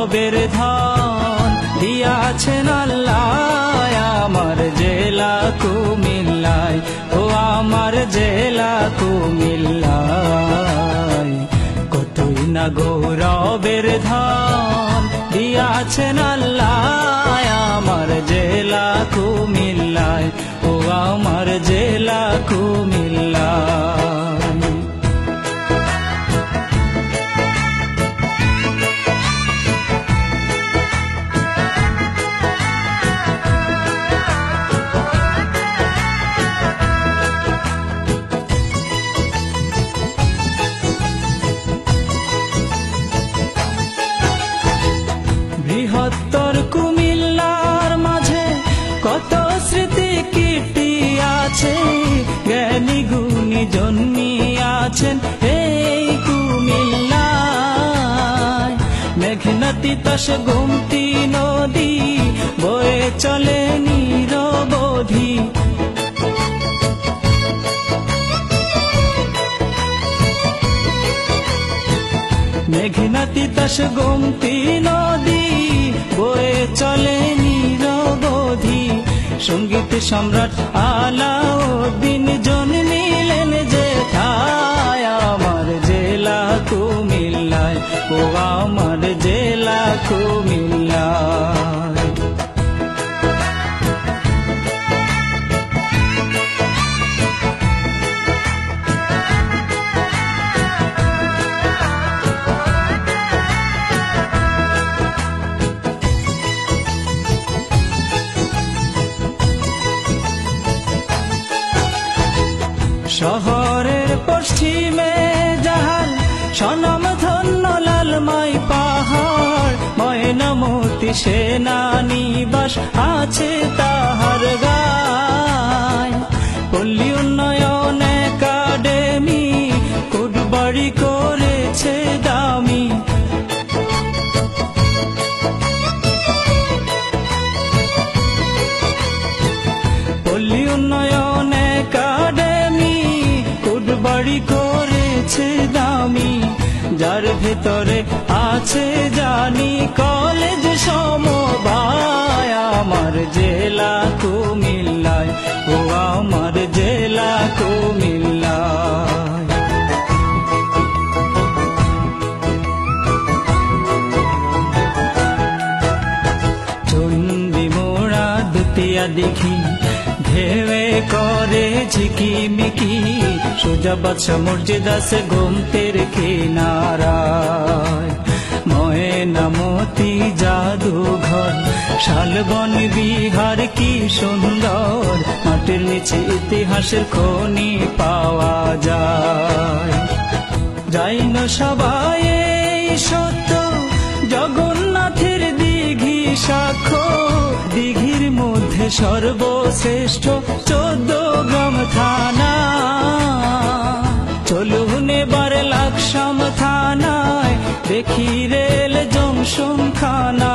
গৌরবের ধন দিয়াছেন আল্লাহ আমার জেলা কুমিল্লায়, ও আমার জেলা কুমিল্লায়। কতই না গৌরবের ধন দিয়াছেন আল্লাহ আমার জেলা কুমিল্লায়, ও আমার জেলা কুমিল্লায়। বৃহত্তর কুমিল্লার মাঝে কত স্মৃতি কীর্তি আছে, জ্ঞানী গুণী জন্মিয়াছেন এই কুমিল্লায়। মেঘনা তিতাস গোমতী নদী বয়ে চলে নিরবধি, মেঘনা তিতাস গোমতী নদী বয়ে চলে নিরবধি। সঙ্গীত সম্রাট আলাউদ্দিন জন্মিলেন যেথায় আমার জেলা কুমিল্লায়, ও আমার জেলা কুমিল্লায়। শহরের পশ্চিমে যাহার সনম ধন্য লালমাই পাহাড়, ময়নামতি সেনানিবাস আছে তাহার গায়। পল্লী উন্নয়ন একাডেমি কুটবাড়ি করেছে দামি, পল্লী উন্নয়ন একাডেমি কুটবাড়ি করেছে দামি। যার ভেতরে আছে জানি কলেজ সমবায় আমার জেলা কুমিল্লায়, ও আমার জেলা কুমিল্লায়। চন্ডী মোড়া দুতিয়া দেখি ঢেউয়ে করে ঝিকিমিকি, সোজা বাদশা মসজিদ আছে গোমতের কিনারায়। ময়নামতি জাদুঘর শালবন বিহার কি সুন্দর, মাটির নিচে ইতিহাসের খনি পাওয়া যায়। যাই না সবাই এই সত্য জগন্নাথের দিঘি সাক্ষ্য, দিঘির মধ্যে সর্বশ্রেষ্ঠ 14 গ্রাম থানা। চলুন এবার লাকসাম থানায় দেখি রেল জংশন খানা।